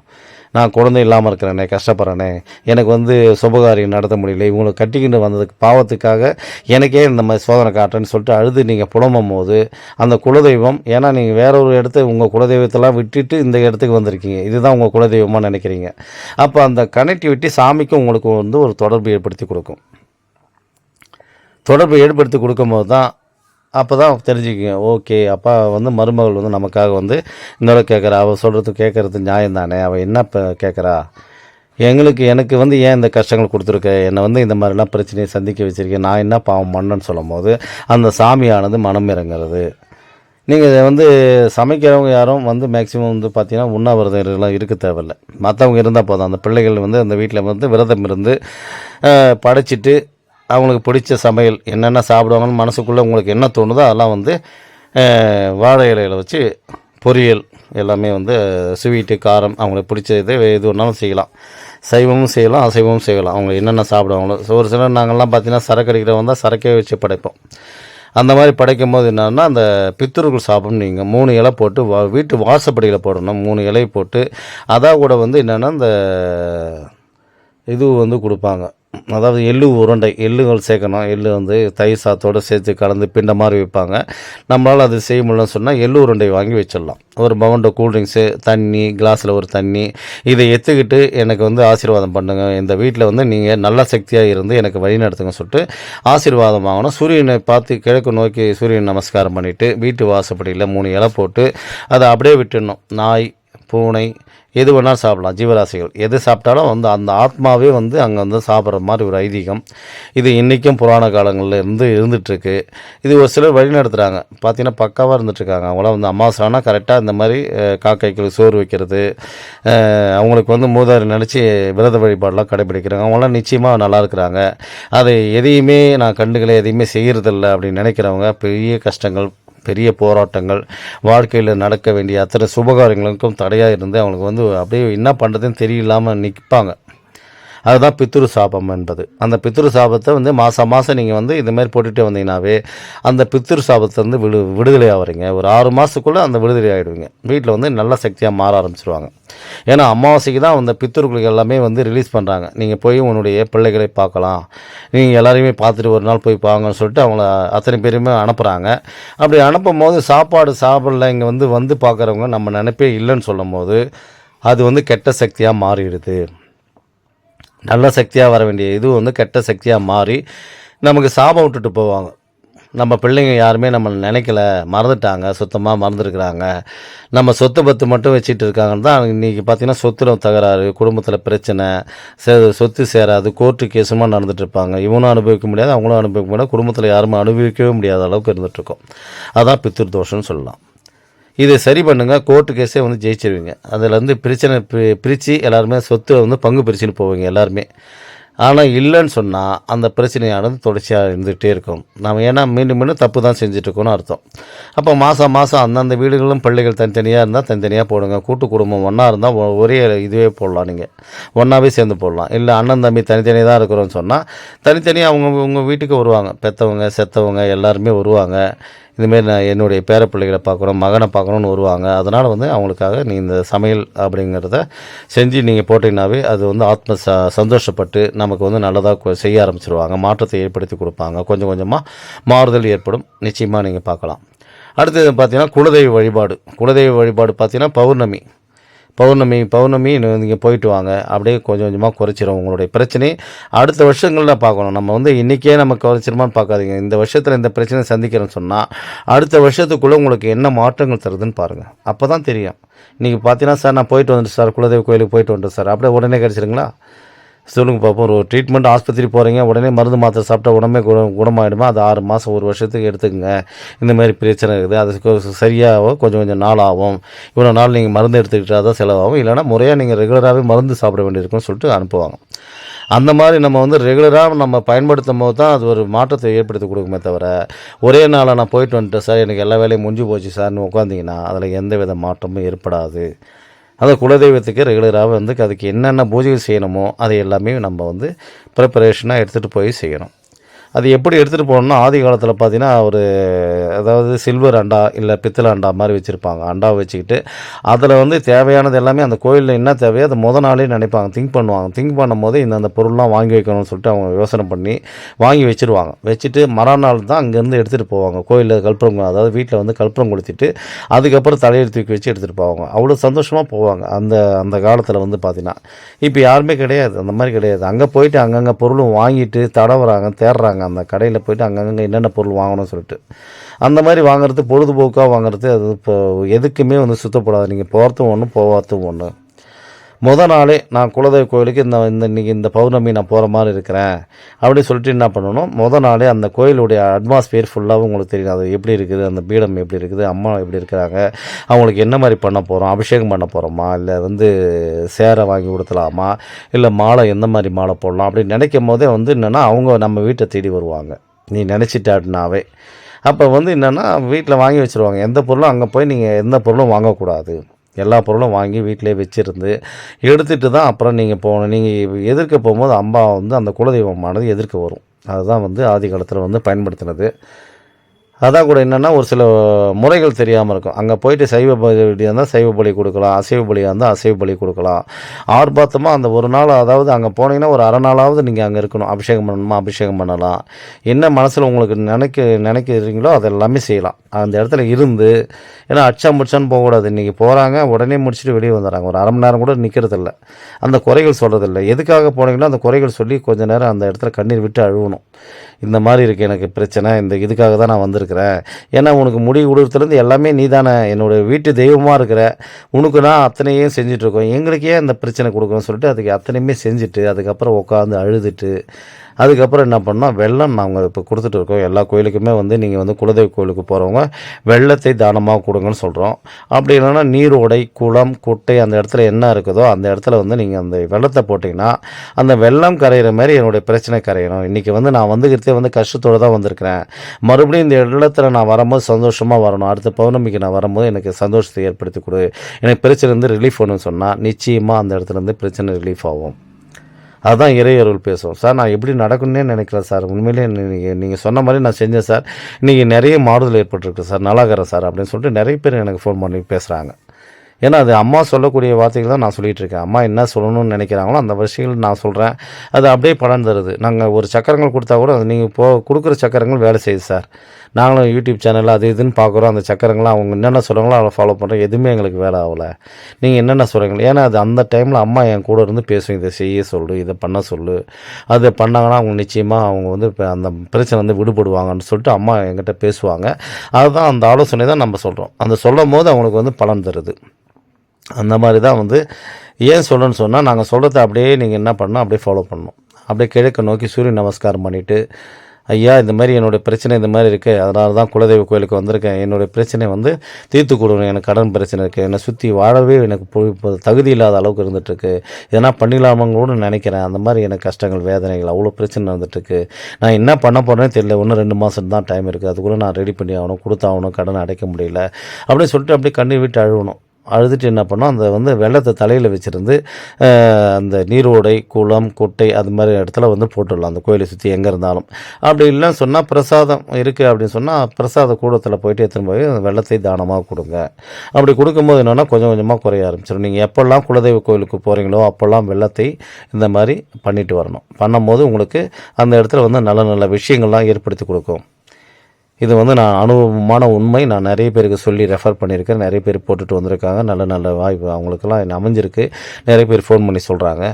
நான் குழந்தை இல்லாமல் இருக்கிறேனே, கஷ்டப்படுறேனே, எனக்கு வந்து சுபகாரியம் நடத்த முடியல, இவங்களை கட்டிக்கிட்டு வந்ததுக்கு பாவத்துக்காக எனக்கே இந்த மாதிரி சோதனை காட்டுறேன்னு சொல்லிட்டு அழுது நீங்கள் புலம்பும் போது அந்த குலதெய்வம், ஏன்னா நீங்கள் வேற ஒரு இடத்த உங்கள் குலதெய்வத்தெல்லாம் விட்டுட்டு இந்த இடத்துக்கு வந்திருக்கீங்க, இதுதான் உங்கள் குலதெய்வமாக நினைக்கிறீங்க. அப்போ அந்த கனெக்டிவிட்டி சாமிக்கும் உங்களுக்கு வந்து ஒரு தொடர்பு ஏற்படுத்தி கொடுக்கும். தொடர்பு ஏற்படுத்தி கொடுக்கும்போது தான் அப்போ தான் தெரிஞ்சுக்கிங்க, ஓகே அப்பா வந்து மருமகள் வந்து நமக்காக வந்து இந்த கேட்குறா, அவள் சொல்கிறது கேட்குறது நியாயம் தானே, அவள் என்ன இப்போ கேட்குறா, எனக்கு வந்து ஏன் இந்த கஷ்டங்கள் கொடுத்துருக்க, என்னை வந்து இந்த மாதிரிலாம் பிரச்சனையை சந்திக்க வச்சுருக்கேன், நான் என்ன பாவம் பண்ணேன்னு சொல்லும் போது அந்த சாமியானது மனம் இறங்குறது. நீங்கள் இதை வந்து சமைக்கிறவங்க யாரும் வந்து மேக்ஸிமம் வந்து பார்த்தீங்கன்னா உண்ணாவிரதம் இருக்க தேவையில்லை. மற்றவங்க இருந்தால் போதும். அந்த பிள்ளைகள் வந்து அந்த வீட்டில் வந்து விரதம் இருந்து படைச்சிட்டு அவங்களுக்கு பிடிச்ச சமையல் என்னென்ன சாப்பிடுவாங்கன்னு மனசுக்குள்ளே உங்களுக்கு என்ன தோணுதோ அதெல்லாம் வந்து வாழை இலையில் வச்சு பொரியல் எல்லாமே வந்து ஸ்வீட்டு காரம் அவங்களுக்கு பிடிச்ச இது எது வேணாலும் செய்யலாம். சைவமும் செய்யலாம், அசைவமும் செய்யலாம். அவங்க என்னென்ன சாப்பிடுவாங்களோ. ஒரு சிலர் நாங்கள்லாம் பார்த்தீங்கன்னா சரக்கு அடிக்கிறவங்க தான் சரக்கே வச்சு படைப்போம். அந்த மாதிரி படைக்கும் போது என்னன்னா அந்த பித்ருக்கள் சாப்பிடும். நீங்கள் 3 இலை போட்டு வீட்டு வாசப்படியில் போடணும். 3 இலை போட்டு அதான் கூட வந்து என்னென்னா இந்த இது வந்து கொடுப்பாங்க. அதாவது எள்ளு உருண்டை, எள்ளுகள் சேர்க்கணும். எள்ளு வந்து தயிர் சாத்தோடு சேர்த்து கலந்து பிண்ட மாதிரி வைப்பாங்க. நம்மளால் அது செய்ய முடியலன்னு சொன்னால் எள்ளு உருண்டை வாங்கி வச்சிடலாம். ஒரு பவுண்டை கூல்ட்ரிங்க்ஸு, தண்ணி, கிளாஸில் ஒரு தண்ணி, இதை எடுத்துக்கிட்டு எனக்கு வந்து ஆசீர்வாதம் பண்ணுங்கள், இந்த வீட்டில் வந்து நீங்கள் நல்ல சக்தியாக இருந்து எனக்கு வழி நடத்துங்க சொல்லிட்டு ஆசீர்வாதம் வாங்கணும். சூரியனை பார்த்து கிழக்கு நோக்கி சூரியன் நமஸ்காரம் பண்ணிவிட்டு வீட்டு வாசப்படியில் 3 இலை போட்டு அதை அப்படியே விட்டுடணும். நாய், பூனை எது வேணாலும் சாப்பிடலாம். ஜீவராசிகள் எது சாப்பிட்டாலும் வந்து அந்த ஆத்மாவே வந்து அங்கே வந்து சாப்பிட்ற மாதிரி ஒரு ஐதீகம். இது இன்றைக்கும் புராண காலங்களில் இருந்துகிட்ருக்கு. இது ஒரு சிலர் வழி நடத்துகிறாங்க. பார்த்தீங்கன்னா பக்காவாக இருந்துகிட்ருக்காங்க. அவங்களாம் வந்து அமாவாசைனா கரெக்டாக இந்த மாதிரி காக்கைகளுக்கு சோறு வைக்கிறது, அவங்களுக்கு வந்து மூதாரி நினச்சி விரத வழிபாடெலாம் கடைபிடிக்கிறாங்க. அவங்களாம் நிச்சயமாக நல்லா இருக்கிறாங்க. அதை எதையுமே நான் கண்டுகளை எதையுமே செய்கிறதில்ல அப்படின்னு நினைக்கிறவங்க பெரிய கஷ்டங்கள், பெரிய போராட்டங்கள், வாழ்க்கையில் நடக்க வேண்டிய அத்தனை சுபகாரியங்களுக்கும் தடையாக இருந்து அவங்களுக்கு வந்து அப்படியே என்ன பண்ணுறதுன்னு தெரியலாமல் நிற்பாங்க. அதுதான் பித்ரு சாபம் என்பது. அந்த பித்ரு சாபத்தை வந்து மாதம் நீங்கள் வந்து இதுமாதிரி போட்டுகிட்டே வந்தீங்கன்னாவே அந்த பித்ரு சாபத்தை வந்து விடுதலை ஆகிறீங்க. ஒரு 6 மாதத்துக்குள்ளே அந்த விடுதலை ஆகிடுவீங்க. வீட்டில் வந்து நல்ல சக்தியாக மாற ஆரம்பிச்சிருவாங்க. ஏன்னா அமாவாசைக்கு தான் அந்த பித்ருக்களுக்கு எல்லாமே வந்து ரிலீஸ் பண்ணுறாங்க. நீங்கள் போய் உன்னுடைய பிள்ளைகளை பார்க்கலாம், நீங்கள் எல்லாரையுமே பார்த்துட்டு ஒரு நாள் போய் பாங்கன்னு சொல்லிட்டு அவங்கள அத்தனை பேருமே அனுப்புகிறாங்க. அப்படி அனுப்பும் போது சாப்பாடு சாப்பிடல இங்கே வந்து பார்க்குறவங்க நம்ம நினைப்பே இல்லைன்னு சொல்லும் போது அது வந்து கெட்ட சக்தியாக மாறிடுது. நல்ல சக்தியாக வர வேண்டிய இது வந்து கெட்ட சக்தியாக மாறி நமக்கு சாபம் விட்டுட்டு போவாங்க. நம்ம பிள்ளைங்க யாருமே நம்ம நினைக்கல, மறந்துட்டாங்க, சுத்தமாக மறந்துருக்குறாங்க, நம்ம சொத்து பத்து மட்டும் வச்சுட்டு இருக்காங்கன்னு தான் இன்றைக்கி பார்த்திங்கன்னா சொத்துல தகராறு, குடும்பத்தில் பிரச்சனை, சொத்து சேராது, கோர்ட்டு கேஸுமாக நடந்துகிட்ருப்பாங்க. இவனும் அனுபவிக்க முடியாது, அவங்களும் அனுபவிக்க முடியாது, குடும்பத்தில் யாருமே அனுபவிக்கவே முடியாத அளவுக்கு இருந்துகிட்ருக்கோம். அதான் பித்ரு தோஷம்னு சொல்லலாம். இதை சரி பண்ணுங்கள், கோர்ட்டு கேஸே வந்து ஜெயிச்சிருவீங்க. அதில் வந்து பிரச்சனை பிரித்து எல்லாருமே சொத்து வந்து பங்கு பிரிச்சுன்னு போவீங்க எல்லாருமே. ஆனால் இல்லைன்னு சொன்னால் அந்த பிரச்சனையானது தொடர்ச்சியாக இருந்துகிட்டே இருக்கும். நம்ம ஏன்னா மீண்டும் தப்பு தான் செஞ்சுட்ருக்கோன்னு அர்த்தம். அப்போ மாதம் அந்தந்த வீடுகளும் பிள்ளைகள் தனித்தனியாக இருந்தால் தனித்தனியாக போடுங்க. கூட்டு குடும்பம் ஒன்றா இருந்தால் ஒரே இதுவே போடலாம். நீங்கள் ஒன்றாவே சேர்ந்து போடலாம். இல்லை அண்ணன் தம்பி தனித்தனியாக தான் இருக்கிறோன்னு சொன்னால் தனித்தனியாக உங்கள் வீட்டுக்கு வருவாங்க. பெற்றவங்க செத்தவங்க எல்லாருமே வருவாங்க. இதுமாரி நான் என்னுடைய பேர பிள்ளைகளை பார்க்குறோம், மகனை பார்க்கணுன்னு வருவாங்க. அதனால் வந்து அவங்களுக்காக நீ இந்த சமையல் அப்படிங்கிறத செஞ்சு நீங்கள் போட்டிங்கனாவே அது வந்து சந்தோஷப்பட்டு நமக்கு வந்து நல்லதாக செய்ய ஆரம்பிச்சிருவாங்க. மாற்றத்தை ஏற்படுத்தி கொடுப்பாங்க. கொஞ்சம் கொஞ்சமாக மாறுதல் ஏற்படும். நிச்சயமாக நீங்கள் பார்க்கலாம். அடுத்தது பார்த்திங்கன்னா குலதெய்வ வழிபாடு பார்த்திங்கன்னா பௌர்ணமி நீங்கள் போயிட்டு வாங்க. அப்படியே கொஞ்சம் கொஞ்சமாக குறைச்சிரும் உங்களுடைய பிரச்சனை. அடுத்த வருஷங்களில் பார்க்கணும். நம்ம வந்து இன்றைக்கே நம்ம குறைச்சிருமான்னு பார்க்காதீங்க. இந்த வருஷத்தில் இந்த பிரச்சனை சந்திக்கிறேன்னு சொன்னால் அடுத்த வருஷத்துக்குள்ளே உங்களுக்கு என்ன மாற்றங்கள் தருதுன்னு பாருங்கள். அப்போ தான் தெரியும். இன்றைக்கி பார்த்தீங்கன்னா சார் நான் போயிட்டு வந்துட்டு சார், குலதெய்வ கோயிலுக்கு போயிட்டு வந்துட்டு சார், அப்படியே உடனே கிடச்சிருங்களா? சொல்லுங்கள் பார்ப்போம். ஒரு ட்ரீட்மெண்ட் ஆஸ்பத்திரி போகிறீங்க, உடனே மருந்து மாத்திரை சாப்பிட்டா உடனே குணமாயிடுமா? அது 6 மாதம் 1 வருஷத்துக்கு எடுத்துக்கங்க. இந்தமாதிரி பிரச்சனை இருக்குது, அது சரியாக கொஞ்சம் நாள் ஆகும். இவ்வளோ நாள் நீங்கள் மருந்து எடுத்துக்கிட்டால் தான் செலவாகும். இல்லைனா முறையாக நீங்கள் ரெகுலராகவே மருந்து சாப்பிட வேண்டியிருக்குன்னு சொல்லிட்டு அனுப்புவாங்க. அந்த மாதிரி நம்ம வந்து ரெகுலராக நம்ம பயன்படுத்தும் போது தான் அது ஒரு மாற்றத்தை ஏற்படுத்தி கொடுக்குமே தவிர ஒரே நாளில் நான் போயிட்டு வந்துட்டேன் சார், எனக்கு எல்லா வேலையும் முடிஞ்சு போச்சு சார்னு உட்காந்திங்கன்னா அதில் எந்த வித மாற்றமும் ஏற்படாது. அந்த குலதெய்வத்துக்கு ரெகுலராக வந்து அதுக்கு என்னென்ன பூஜைகள் செய்யணுமோ அதை எல்லாமே நம்ம வந்து ப்ரிப்பரேஷனாக எடுத்துகிட்டு போய் செய்யணும். அது எப்படி எடுத்துகிட்டு போகணுன்னா ஆதி காலத்தில் பார்த்தீங்கன்னா அதாவது சில்வர் அண்டா இல்லை பித்தளை அண்டா மாதிரி வச்சுருப்பாங்க. அண்டாவை வச்சுக்கிட்டு அதில் வந்து தேவையானது எல்லாமே அந்த கோயிலில் என்ன தேவையோ அதை நாளே நினைப்பாங்க, திங்க் பண்ணும்போது இந்த பொருள்லாம் வாங்கி வைக்கணும்னு சொல்லிட்டு அவங்க யோசனை பண்ணி வாங்கி வச்சுருவாங்க. வச்சுட்டு மறுநாள் தான் அங்கேருந்து எடுத்துகிட்டு போவாங்க. கோயிலில் கற்பூரம், அதாவது வீட்டில் வந்து கற்பூரம் கொளுத்திட்டு அதுக்கப்புறம் தலையில் தூக்கி வச்சு எடுத்துகிட்டு போவாங்க. அவ்வளோ சந்தோஷமாக போவாங்க அந்த காலத்தில் வந்து பார்த்திங்கன்னா. இப்போ யாருமே கிடையாது, அந்த மாதிரி கிடையாது. அங்கே போயிட்டு அங்கங்கே பொருளும் வாங்கிட்டு தேடுறாங்க. அந்த கடையில் போய்ட்டு அங்கங்கே என்னென்ன பொருள் வாங்கணும்னு சொல்லிட்டு அந்த மாதிரி வாங்குறது பொழுதுபோக்காக வாங்குறது. அது இப்போ எதுக்குமே வந்து சுத்தப்படாது. நீங்கள் போகிறதும் ஒன்று போகாதும் ஒன்று. நாளே நான் குலதெய்வ கோயிலுக்கு இன்றைக்கி இந்த பௌர்ணமி நான் போகிற மாதிரி இருக்கிறேன் அப்படின்னு சொல்லிட்டு என்ன பண்ணணும், நாளே அந்த கோயிலுடைய அட்மாஸ்பியர் ஃபுல்லாகவும் உங்களுக்கு தெரியும். அது எப்படி இருக்குது, அந்த பீடம் எப்படி இருக்குது, அம்மா எப்படி இருக்கிறாங்க, அவங்களுக்கு என்ன மாதிரி பண்ண போகிறோம், அபிஷேகம் பண்ண போகிறோமா, இல்லை சேரை வாங்கி கொடுத்துலாமா, இல்லை மாலை எந்த மாதிரி மாலை போடலாம் அப்படின்னு நினைக்கும் போதே என்னென்னா அவங்க நம்ம வீட்டை தேடி வருவாங்க. நீ நினச்சிட்டாட்டினாவே அப்போ என்னென்னா வீட்டில் வாங்கி வச்சுருவாங்க. எந்த பொருளும் அங்கே போய் நீங்கள் எந்த பொருளும் வாங்கக்கூடாது. எல்லா பொருளும் வாங்கி வீட்டிலே வச்சுருந்து எடுத்துகிட்டு தான் அப்புறம் நீங்கள் போகணும். நீங்கள் எதிர்க்க போகும்போது அம்மா அந்த குலதெய்வமானது எதிர்க்க வரும். அதுதான் ஆதி காலத்தில் பயன்படுத்தினது. அதான் கூட என்னென்னா ஒரு சில முறைகள் தெரியாமல் இருக்கும். அங்கே போயிட்டு சைவ பலியாக இருந்தால் சைவ பலி கொடுக்கலாம், அசைவ பலியாக இருந்தால் அசைவ பலி கொடுக்கலாம். ஆர்ப்பாத்தமாக அந்த ஒரு நாள், அதாவது அங்கே போனீங்கன்னா ஒரு அரை நாளாவது நீங்கள் அங்கே இருக்கணும். அபிஷேகம் பண்ணணுமா அபிஷேகம் பண்ணலாம். என்ன மனசில் உங்களுக்கு நினைக்கிறீங்களோ அது எல்லாமே செய்யலாம். அந்த இடத்துல இருந்து, ஏன்னா அச்சா முடிச்சான்னு போகக்கூடாது. இன்றைக்கி போகிறாங்க உடனே முடிச்சுட்டு வெளியே வந்துடுறாங்க. ஒரு அரை மணி நேரம் கூட நிற்கிறதில்ல. அந்த குறைகள் சொல்கிறதில்ல. எதுக்காக போனீங்களோ அந்த குறைகள் சொல்லி கொஞ்சம் நேரம் அந்த இடத்துல கண்ணீர் விட்டு அழுவணும். இந்த மாதிரி இருக்குது எனக்கு பிரச்சனை, இதுக்காக தான் நான் வந்திருக்கிறேன். ஏன்னா உனக்கு முடி உடுறதுலேருந்து எல்லாமே நீ தானே என்னோடய வீட்டு தெய்வமாக இருக்கிற, உனக்கு நான் அத்தனையும் செஞ்சிட்ருக்கோம், எங்களுக்கு ஏன் இந்த பிரச்சனை கொடுக்கணும்னு சொல்லிட்டு அதுக்கு அத்தனையுமே செஞ்சுட்டு அதுக்கப்புறம் உட்காந்து அழுதுட்டு அதுக்கப்புறம் என்ன பண்ணோம், வெள்ளம் நாங்கள் இப்போ கொடுத்துட்டு இருக்கோம். எல்லா கோயிலுக்குமே நீங்கள் குலதெய்வ கோயிலுக்கு போகிறவங்க வெள்ளத்தை தானமாக கொடுங்கன்னு சொல்கிறோம். அப்படி இல்லைன்னா நீரோடை, குளம், குட்டை அந்த இடத்துல என்ன இருக்குதோ அந்த இடத்துல நீங்கள் அந்த வெள்ளத்தை போட்டிங்கன்னா அந்த வெள்ளம் கரையிற மாதிரி என்னுடைய பிரச்சனை கரையணும். இன்றைக்கி நான் வந்துக்கிறதே கஷ்டத்தோடு தான் வந்திருக்கிறேன். மறுபடியும் இந்த இடத்துல நான் வரும்போது சந்தோஷமாக வரணும். அடுத்த பௌர்ணமிக்கு நான் வரும்போது எனக்கு சந்தோஷத்தை ஏற்படுத்தி கொடு, எனக்கு பிரச்சனைலேருந்து ரிலீஃப் பண்ணணும்னு சொன்னால் நிச்சயமாக அந்த இடத்துலேருந்து பிரச்சனை ரிலீஃப் ஆகும். அதுதான் இறை அருள் பேசுவோம். சார் நான் எப்படி நடக்கணுன்னே நினைக்கிறேன் சார், உண்மையிலே நீங்கள் சொன்ன மாதிரி நான் செஞ்சேன் சார், இன்றைக்கி நிறைய மாறுதல் ஏற்பட்டுருக்கு சார், நல்லாகிறேன் சார் அப்படின்னு சொல்லிட்டு நிறைய பேர் எனக்கு ஃபோன் பண்ணி பேசுகிறாங்க. ஏன்னா அது அம்மா சொல்லக்கூடிய வார்த்தைகள் தான் நான் சொல்லிகிட்டு இருக்கேன். அம்மா என்ன சொல்லணும்னு நினைக்கிறாங்களோ அந்த விஷயங்கள் நான் சொல்கிறேன். அது அப்படியே பலன் தருது. நாங்கள் ஒரு சக்கரங்கள் கொடுத்தா கூட அது நீங்கள் கொடுக்குற சக்கரங்கள் வேலை செய்யுது சார். நாங்களும் யூடியூப் சேனலில் அது இதுன்னு பார்க்குறோம். அந்த சக்கரங்களாம் அவங்க என்னென்ன சொல்கிறாங்களோ அதை ஃபாலோ பண்ணுறோம். எதுவுமே எங்களுக்கு வேலை ஆகலை. நீங்கள் என்னென்ன சொல்கிறீங்களோ, ஏன்னா அது அந்த டைமில் அம்மா என் கூட இருந்து பேசும். இதை செய்ய சொல்லு, இதை பண்ண சொல்லு, அதை பண்ணாங்கன்னா அவங்க நிச்சயமாக அவங்க இப்போ அந்த பிரச்சனை விடுபடுவாங்கன்னு சொல்லிட்டு அம்மா என்கிட்ட பேசுவாங்க. அதுதான் அந்த ஆலோசனை தான் நம்ம சொல்கிறோம். அந்த சொல்லும் போது அவங்களுக்கு பலன் தருது. அந்த மாதிரி தான் ஏன் சொல்லணும்னு சொன்னால், நாங்கள் சொல்கிறத அப்படியே நீங்கள் என்ன பண்ணணும், அப்படியே ஃபாலோ பண்ணணும். அப்படியே கிழக்கு நோக்கி சூரிய நமஸ்காரம் பண்ணிவிட்டு, ஐயா இந்த மாதிரி என்னுடைய பிரச்சனை இந்த மாதிரி இருக்குது, அதனால தான் குலதெய்வ கோயிலுக்கு வந்திருக்கேன், என்னுடைய பிரச்சனை தீர்த்து கொடுக்கணும், எனக்கு கடன் பிரச்சனை இருக்குது, என்னை சுற்றி வாழவே எனக்கு தகுதி இல்லாத அளவுக்கு இருந்துகிட்ருக்கு, எதனா பண்ணிடலாமான்னு கூட நினைக்கிறேன், அந்த மாதிரி எனக்கு கஷ்டங்கள் வேதனைகள் அவ்வளோ பிரச்சனை இருந்துகிட்ருக்கு, நான் என்ன பண்ண போகிறேன்னு தெரியல, இன்னும் 2 மாதம் தான் டைம் இருக்குது, அதுக்குள்ளே நான் ரெடி பண்ணி ஆகணும், கொடுத்தாகணும், கடன் அடைக்க முடியல அப்படின்னு சொல்லிட்டு அப்படியே கண்ணீர் விட்டு அழுவணும். அழுதுட்டு என்ன பண்ணோம், அந்த வெள்ளத்தை தலையில் வச்சுருந்து அந்த நீரோடை, குளம், குட்டை அது மாதிரி இடத்துல போட்டுடலாம், அந்த கோயிலை சுற்றி எங்கே இருந்தாலும். அப்படி இல்லைன்னு சொன்னால் பிரசாதம் இருக்குது அப்படின்னு சொன்னால் பிரசாத கூடத்தில் போயிட்டு எடுத்துன்னு போய் அந்த வெள்ளத்தை தானமாக கொடுங்க. அப்படி கொடுக்கும்போது என்னென்னா கொஞ்சம் கொஞ்சமாக குறைய ஆரம்பிச்சிடும். நீங்கள் எப்போல்லாம் குலதெய்வ கோயிலுக்கு போகிறீங்களோ அப்போல்லாம் வெள்ளத்தை இந்த மாதிரி பண்ணிட்டு வரணும். பண்ணும்போது உங்களுக்கு அந்த இடத்துல நல்ல நல்ல விஷயங்கள்லாம் ஏற்படுத்தி கொடுக்கும். இது நான் அனுபவமான உண்மை. நான் நிறைய பேருக்கு சொல்லி ரெஃபர் பண்ணியிருக்கேன். நிறைய பேர் போட்டுட்டு வந்திருக்காங்க. நல்ல நல்ல வாய்ப்பு அவங்களுக்கெல்லாம் என்ன அமைஞ்சிருக்கு. நிறைய பேர் ஃபோன் பண்ணி சொல்கிறாங்க.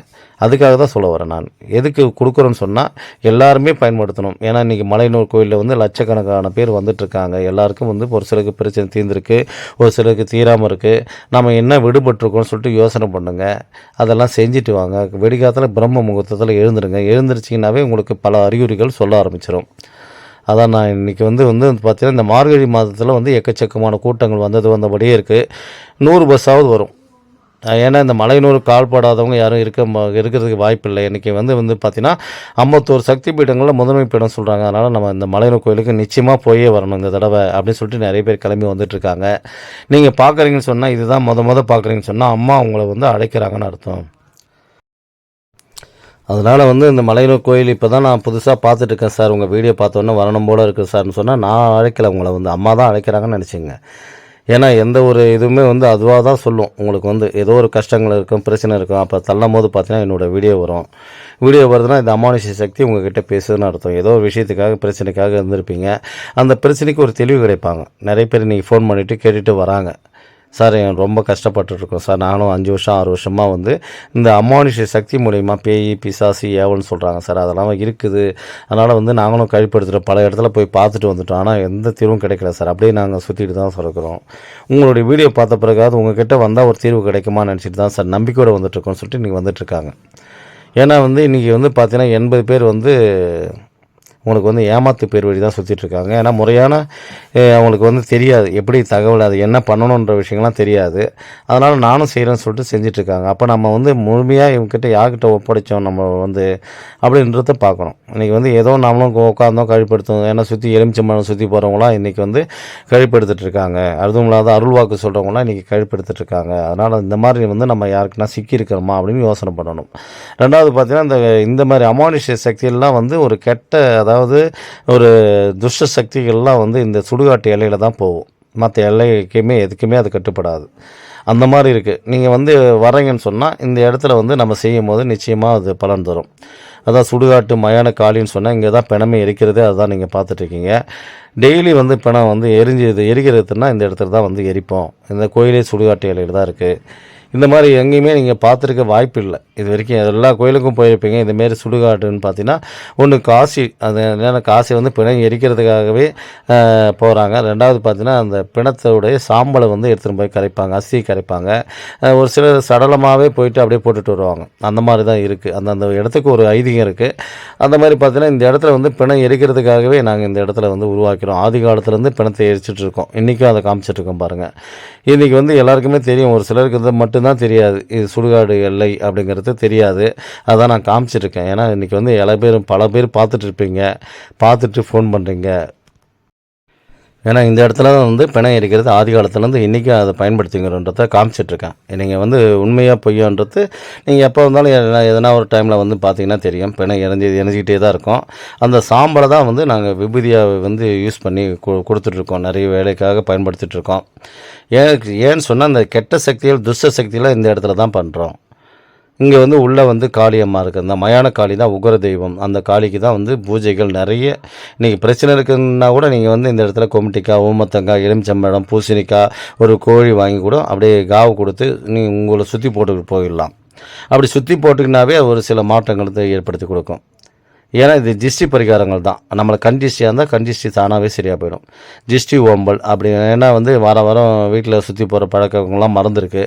அதுக்காக தான் சொல்ல வரேன். நான் எதுக்கு கொடுக்குறோன்னு சொன்னால் எல்லாருமே பயன்படுத்தணும். ஏன்னா இன்றைக்கி மலையனூர் கோயிலில் லட்சக்கணக்கான பேர் வந்துட்டுருக்காங்க. எல்லாருக்கும் ஒரு சிலருக்கு பிரச்சனை தீர்ந்துருக்கு, ஒரு சிலருக்கு தீராமல் இருக்குது. நம்ம என்ன விடுபட்டிருக்கோம்னு சொல்லிட்டு யோசனை பண்ணுங்கள். அதெல்லாம் செஞ்சுட்டு வாங்க. வெடிகாலத்தில் பிரம்ம முகூர்த்தத்தில் எழுந்துருங்க. எழுந்திருச்சிங்கனாவே உங்களுக்கு பல அறிகுறிகள் சொல்ல ஆரம்பிச்சிடும். அதான் நான் இன்றைக்கி பார்த்தீங்கன்னா இந்த மார்கழி மாதத்தில் எக்கச்சக்கமான கூட்டங்கள் வந்தபடியே இருக்குது. 100 பஸ்ஸாவது வரும். ஏன்னா இந்த மலையனூர் கால்படாதவங்க யாரும் இருக்கிறதுக்கு வாய்ப்பு இல்லை. இன்றைக்கி பார்த்திங்கன்னா 51 சக்தி பீடங்களில் முதன்மை பீடம் சொல்கிறாங்க. அதனால் நம்ம இந்த மலையனூர் கோயிலுக்கு நிச்சயமாக போயே வரணும் இந்த தடவை அப்படின்னு சொல்லிட்டு நிறைய பேர் கிளம்பி வந்துட்டுருக்காங்க. நீங்கள் பார்க்குறீங்கன்னு சொன்னால், இதுதான் பார்க்குறீங்கன்னு சொன்னால் அம்மா உங்களை அழைக்கிறாங்கன்னு அர்த்தம். அதனால் இந்த மலையனூர் கோயில் இப்போ தான் நான் புதுசாக பார்த்துட்ருக்கேன் சார், உங்கள் வீடியோ பார்த்தோன்னே வரணும் போல் இருக்குது சார்னு சொன்னால், நான் அழைக்கலை உங்களை, அம்மா தான் அழைக்கிறாங்கன்னு நினச்சிங்க. ஏன்னா எந்த ஒரு இதுவுமே அதுவாக தான் சொல்லும். உங்களுக்கு ஏதோ ஒரு கஷ்டங்கள் இருக்கும், பிரச்சனை இருக்கும், அப்போ தள்ளும் போது பார்த்தீங்கன்னா என்னோடய வீடியோ வரும். வீடியோ வருதுன்னா இந்த அமானுஷ்ய சக்தி உங்ககிட்ட பேசுதுன்னு அர்த்தம். ஏதோ ஒரு விஷயத்துக்காக பிரச்சனைக்காக இருந்திருப்பீங்க. அந்த பிரச்சனைக்கு ஒரு தெளிவு கிடைப்பாங்க. நிறைய பேர் இன்றைக்கி ஃபோன் பண்ணிவிட்டு கேட்டுட்டு வராங்க. சார் ரொம்ப கஷ்டப்பட்டுருக்கோம் சார். நானும் 5 வருஷம் 6 வருஷமாக வந்து இந்த அமானுஷ்ய சக்தி மூலிமா பேய், பிசாசு, ஏவல்னு சொல்கிறாங்க சார். அதெல்லாம் இருக்குது. அதனால் வந்து நாங்களும் கழிப்படுத்துகிறோம். பல இடத்துல போய் பார்த்துட்டு வந்துட்டோம். ஆனால் எந்த தீர்வும் கிடைக்கல சார். அப்படியே நாங்கள் சுற்றிட்டு தான் சார் இருக்கிறோம். உங்களுடைய வீடியோ பார்த்த பிறகாவது உங்ககிட்ட வந்தால் ஒரு தீர்வு கிடைக்குமான்னு நினச்சிட்டு தான் சார் நம்பிக்கையோடு வந்துட்டுருக்கோம்னு சொல்லிட்டு இன்றைக்கி வந்துட்டுருக்காங்க. ஏன்னா வந்து இன்றைக்கி வந்து பார்த்தீங்கன்னா 80 பேர் வந்து உங்களுக்கு வந்து ஏமாத்து பேர் வழி தான் சுற்றிட்டுருக்காங்க. ஏன்னா முறையான அவங்களுக்கு வந்து தெரியாது எப்படி தகவல் அது என்ன பண்ணணுன்ற விஷயங்கள்லாம் தெரியாது. அதனால் நானும் செய்கிறேன்னு சொல்லிட்டு செஞ்சிட்ருக்காங்க. அப்போ நம்ம வந்து முழுமையாக இவங்ககிட்ட யார்கிட்ட ஒப்படைச்சோம் நம்ம வந்து அப்படின்றத பார்க்கணும். இன்றைக்கி வந்து ஏதோ நம்மளும் உட்காந்தோம் கழிப்படுத்தோம். ஏன்னா சுற்றி எலுமிச்சம்பழம் சுற்றி போகிறவங்களாம் இன்றைக்கி வந்து கழிப்படுத்திட்டுருக்காங்க. அதுவும் இல்லாத அருள்வாக்கு சொல்கிறவங்களாம் இன்றைக்கி கழிப்படுத்திட்டுருக்காங்க. அதனால் இந்த மாதிரி வந்து நம்ம யாருக்குன்னா சிக்கியிருக்கிறோமா அப்படின்னு யோசனை பண்ணணும். ரெண்டாவது பார்த்திங்கன்னா இந்த மாதிரி அமானுஷ்ய சக்தியெல்லாம் வந்து ஒரு கெட்ட அதாவது ஒரு துஷ்ட சக்திகள்லாம் வந்து இந்த சுடுகாட்டு எல்லையில் தான் போகும். மற்ற எல்லைக்குமே எதுக்குமே அது கட்டுப்படாது. அந்த மாதிரி இருக்குது. நீங்கள் வந்து வரீங்கன்னு சொன்னால் இந்த இடத்துல வந்து நம்ம செய்யும் போது நிச்சயமாக அது பலன் தரும். அதான் சுடுகாட்டு மயான காளின்னு சொன்னால் இங்கே தான் பிணமே எரிக்கிறதே அதுதான் நீங்கள் பார்த்துட்ருக்கீங்க. டெய்லி வந்து பிணம் வந்து எரிக்கிறதுனா இந்த இடத்துல தான் வந்து எரிப்போம். இந்த கோயிலே சுடுகாட்டு எல்லையில் தான் இருக்குது. இந்த மாதிரி எங்கேயுமே நீங்கள் பார்த்துருக்க வாய்ப்பு இல்லை. இது வரைக்கும் எல்லா கோயிலுக்கும் போயிருப்பீங்க. இதுமாரி சுடுகாட்டுன்னு பார்த்தீங்கன்னா ஒன்று காசி, அது என்னென்ன காசி வந்து பிணம் எரிக்கிறதுக்காகவே போகிறாங்க. ரெண்டாவது பார்த்தீங்கன்னா அந்த பிணத்தோடைய சாம்பலை வந்து எடுத்துகிட்டு போய் கரைப்பாங்க, அஸ்தி கரைப்பாங்க. ஒரு சிலர் சடலமாகவே போயிட்டு அப்படியே போட்டுட்டு வருவாங்க. அந்த மாதிரி தான் இருக்குது. அந்த இடத்துக்கு ஒரு ஐதீகம் இருக்குது. அந்த மாதிரி பார்த்தீங்கன்னா இந்த இடத்துல வந்து பிணம் எரிக்கிறதுக்காகவே நாங்கள் இந்த இடத்துல வந்து உருவாக்கிறோம். ஆதி காலத்துலேருந்து பிணத்தை எரிச்சிட்ருக்கோம். இன்றைக்கும் அதை காமிச்சிட்ருக்கோம் பாருங்கள். இன்றைக்கி வந்து எல்லாருக்குமே தெரியும். ஒரு சிலருக்கு இது மட்டும்தான் தெரியாது. இது சுடுகாடு எல்லை அப்படிங்கிறது தெரியாது. அதான் நான் காமிச்சிருக்கேன். ஏன்னா இன்றைக்கி வந்து பல பேர் பார்த்துட்டு இருப்பீங்க, பார்த்துட்டு ஃபோன் பண்ணுறீங்க. ஏன்னா இந்த இடத்துல வந்து பிணம் எரிக்கிறது ஆதி காலத்துலேருந்து இன்றைக்கும் அதை பயன்படுத்திங்கிறன்றதை காமிச்சிட்ருக்கேன். நீங்கள் வந்து உண்மையாக பொய்யான்றது நீங்கள் எப்போ வந்தாலும் எதனா ஒரு டைமில் வந்து பார்த்தீங்கன்னா தெரியும். பிணம் எரிஞ்சிக்கிட்டே தான் இருக்கும். அந்த சாம்பலை தான் வந்து நாங்கள் விபூதியாக வந்து யூஸ் பண்ணி கொடுத்துட்ருக்கோம். நிறைய வேலைக்காக பயன்படுத்திகிட்ருக்கோம். ஏன்னு சொன்னால் அந்த கெட்ட சக்திகள் துஷ்ட சக்திகளை இந்த இடத்துல தான் பண்ணுறோம். இங்கே வந்து உள்ளே வந்து காளியம்மா இருக்குது. அந்த மயான காளி தான் உக்ர தெய்வம். அந்த காளிக்கு தான் வந்து பூஜைகள் நிறைய. இன்றைக்கி பிரச்சனை இருக்குன்னா கூட நீங்கள் வந்து இந்த இடத்துல கொமிட்டிக்காய், ஊமத்தங்காய், எலுமிச்சம்பழம், பூசணிக்காய், ஒரு கோழி வாங்கி கூட அப்படியே காவு கொடுத்து நீங்கள் உங்களை சுற்றி போட்டுக்கிட்டு போயிடலாம். அப்படி சுற்றி போட்டுக்கினாவே ஒரு சில மாற்றங்களை ஏற்படுத்தி கொடுக்கும். ஏன்னா இது ஜிஸ்டி பரிகாரங்கள் தான். நம்மளை கண்டிஸ்டியாக இருந்தால் கண்டிஸ்டி தானாகவே சரியாக போயிடும். ஜிஸ்டி ஓம்பல் அப்படி. ஏன்னா வந்து வாரம் வீட்டில் சுற்றி போகிற பழக்கங்கள்லாம் மறந்துருக்கு.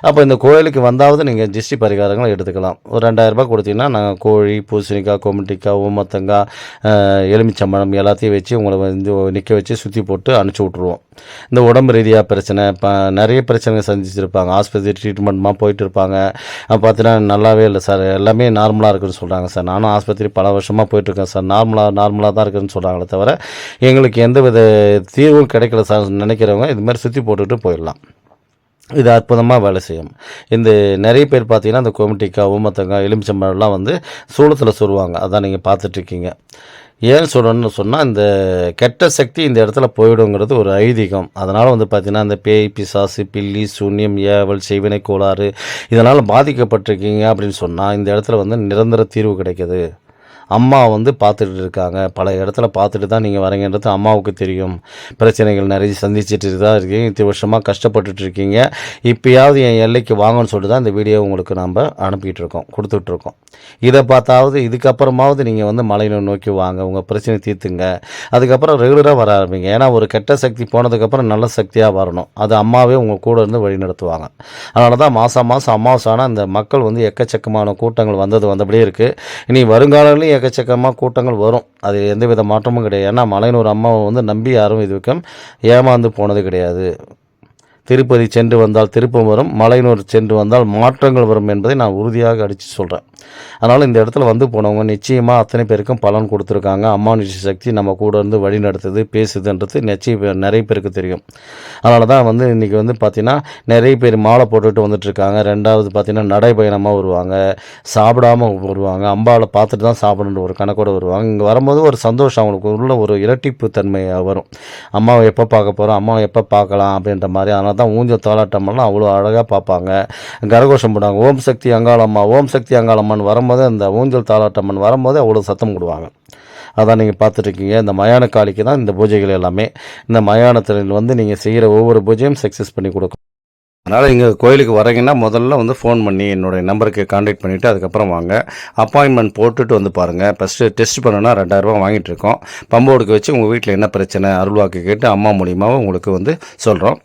அப்போ இந்த கோயிலுக்கு வந்தாவது நீங்கள் ஜிஸ்டி பரிகாரங்களை எடுத்துக்கலாம். ஒரு 2000 கொடுத்தீங்கன்னா நாங்கள் கோழி, பூசணிக்காய், கொமிட்டிக்காய், ஊமத்தங்காய், எலுமிச்சம்பழம் எல்லாத்தையும் வச்சு உங்களை வந்து நிற்க வச்சு சுற்றி போட்டு அனுப்பிச்சி விட்ருவோம். இந்த உடம்பு ரீதியாக பிரச்சனை நிறைய பிரச்சனைகள் சந்திச்சிருப்பாங்க. ஆஸ்பத்திரி ட்ரீட்மெண்ட்மாக போயிட்டு இருப்பாங்க. பார்த்தீங்கன்னா நல்லாவே இல்லை சார், எல்லாமே நார்மலாக இருக்குதுன்னு சொல்கிறாங்க சார். நானும் ஆஸ்பத்திரி பல வருஷமாக போயிட்டுருக்கேன் சார். நார்மலாக தான் இருக்குதுன்னு சொல்கிறாங்களே தவிர எங்களுக்கு எந்த வித தீர்வும் கிடைக்கல சார் நினைக்கிறவங்க இது மாதிரி சுற்றி போட்டுட்டு போயிடலாம். இது அற்புதமாக வேலை செய்யும். இந்த நிறைய பேர் பார்த்தீங்கன்னா இந்த கொமிட்டிக்காய், ஊமத்தங்காய், எலுமிச்சம்பழம்லாம் வந்து சூளத்தில் சொல்லுவாங்க. அதான் நீங்கள் பார்த்துட்ருக்கீங்க. ஏன் சொல்லணும்னு சொன்னால் இந்த கெட்ட சக்தி இந்த இடத்துல போயிடுங்கிறது ஒரு ஐதீகம். அதனால் வந்து பார்த்திங்கன்னா இந்த பேய், பிசாசு, பில்லி, சூன்யம், ஏவல், செய்வினை கோளாறு இதனால் பாதிக்கப்பட்டிருக்கீங்க அப்படின்னு சொன்னால் இந்த இடத்துல வந்து நிரந்தர தீர்வு கிடைக்கிது. அம்மா வந்து பார்த்துட்டு இருக்காங்க. பல இடத்துல பார்த்துட்டு தான் நீங்கள் வரீங்கன்றது அம்மாவுக்கு தெரியும். பிரச்சனைகள் நிறைய சந்திச்சுட்டு தான் இருக்கீங்க. இத்தனை வருஷமாக கஷ்டப்பட்டுட்டு இருக்கீங்க. இப்போயாவது என் எல்லைக்கு வாங்கன்னு சொல்லிட்டு தான் இந்த வீடியோ உங்களுக்கு நம்ம அனுப்பிட்டு இருக்கோம், கொடுத்துட்ருக்கோம். இதை பார்த்தாவது இதுக்கப்புறமாவது நீங்கள் வந்து மலையை நோக்கி வாங்க, உங்கள் பிரச்சனை தீர்த்துங்க. அதுக்கப்புறம் ரெகுலராக வர ஆரம்பிங்க. ஏன்னா ஒரு கெட்ட சக்தி போனதுக்கப்புறம் நல்ல சக்தியாக வரணும். அது அம்மாவே உங்கள் கூட இருந்து வழி நடத்துவாங்க. அதனால தான் மாதம் அமாவாசைனா இந்த மக்கள் வந்து எக்கச்சக்கமான கூட்டங்கள் வந்தபடியே இருக்குது. இனி வருங்காலங்களையும் எக்கச்சக்கமாக கூட்டங்கள் வரும். அது எந்தவித மாற்றமும் கிடையாது. ஏன்னா மலையனூர் அம்மாவை வந்து நம்பி யாரும் இதுவரைக்கும் ஏமாந்து போனது கிடையாது. திருப்பதி சென்று வந்தால் திருப்பம் வரும், மலையனூர் சென்று வந்தால் மாற்றங்கள் வரும் என்பதை நான் உறுதியாக அடித்து சொல்கிறேன். அதனால் இந்த இடத்துல வந்து போனவங்க நிச்சயமாக அத்தனை பேருக்கும் பலன் கொடுத்துருக்காங்க. அமானுஷ்ய சக்தி நம்ம கூட இருந்து வழி நடத்துது, பேசுதுன்றது நிச்சயம் நிறைய பேருக்கு தெரியும். அதனால தான் வந்து இன்றைக்கி வந்து பார்த்திங்கன்னா நிறைய பேர் மாலை போட்டுட்டு வந்துட்டுருக்காங்க. ரெண்டாவது பார்த்திங்கன்னா நடைபயணமாக வருவாங்க, சாப்பிடாமல் வருவாங்க, அம்பாவை பார்த்துட்டு தான் சாப்பிடணுன்ற ஒரு கணக்கோடு வருவாங்க. இங்கே வரும்போது ஒரு சந்தோஷம் அவங்களுக்கு உள்ள ஒரு இரட்டிப்பு தன்மை வரும். அம்மாவை எப்போ பார்க்க போகிறோம், அம்மாவை எப்போ பார்க்கலாம் அப்படின்ற மாதிரி. அதனால தான் ஊஞ்சல் தாளாட்டமெல்லாம் அவ்வளோ அழகாக பார்ப்பாங்க. கரகோஷம் போடுவாங்க. ஓம் சக்தி அங்காளம்மா, ஓம் சக்தி அங்காளம்மன் வரும்போது அந்த ஊஞ்சல் தாளாட்டம்மன் வரும்போது அவ்வளோ சத்தம் போடுவாங்க. அதான் நீங்கள் பார்த்துட்ருக்கீங்க. இந்த மயான காளிக்கு தான் இந்த பூஜைகள் எல்லாமே. இந்த மயானத்தில் வந்து நீங்கள் செய்கிற ஒவ்வொரு பூஜையும் சக்ஸஸ் பண்ணி கொடுக்கும். அதனால் இங்கே கோயிலுக்கு வரீங்கன்னா முதல்ல வந்து ஃபோன் பண்ணி என்னுடைய நம்பருக்கு கான்டாக்ட் பண்ணிவிட்டு அதுக்கப்புறம் வாங்க. அப்பாயின்மெண்ட் போட்டுட்டு வந்து பாருங்கள். ஃபஸ்ட்டு டெஸ்ட் பண்ணணும்னா 2000 வாங்கிட்டு இருக்கோம். பம்போடுக்கு வச்சு உங்கள் வீட்டில் என்ன பிரச்சனை அருள்வாக்கு கேட்டு அம்மா மூலியமாக உங்களுக்கு வந்து சொல்கிறோம்.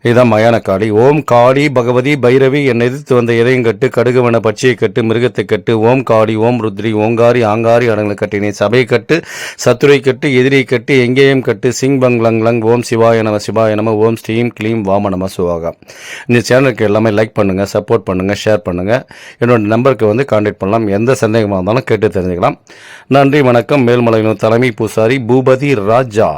இதுதான் மயான காளி. ஓம் காளி பகவதி பைரவி என்னை எதிர்த்து வந்த இதயம் கட்டு கடுகுவன பட்சியை கட்டு மிருகத்தை கட்டு. ஓம் காளி ஓம் ருத்ரி ஓங்காரி ஆங்காரி அடங்களை கட்டினே சபை கட்டு சத்துரை கட்டு எதிரியை கட்டு எங்கேயும் கட்டு சிங் பங் லங் லங். ஓம் சிவாய நம ஓம் ஸ்ரீம் க்ளீம் வாம நம சிவாகா. இந்த சேனலுக்கு எல்லாமே லைக் பண்ணுங்கள், சப்போர்ட் பண்ணுங்கள், ஷேர் பண்ணுங்கள். என்னோட நம்பருக்கு வந்து கான்டாக்ட் பண்ணலாம். எந்த சந்தேகமாக இருந்தாலும் கேட்டு தெரிஞ்சுக்கலாம். நன்றி, வணக்கம். மேல்மலையினர் தலைமை பூசாரி பூபதி ராஜா.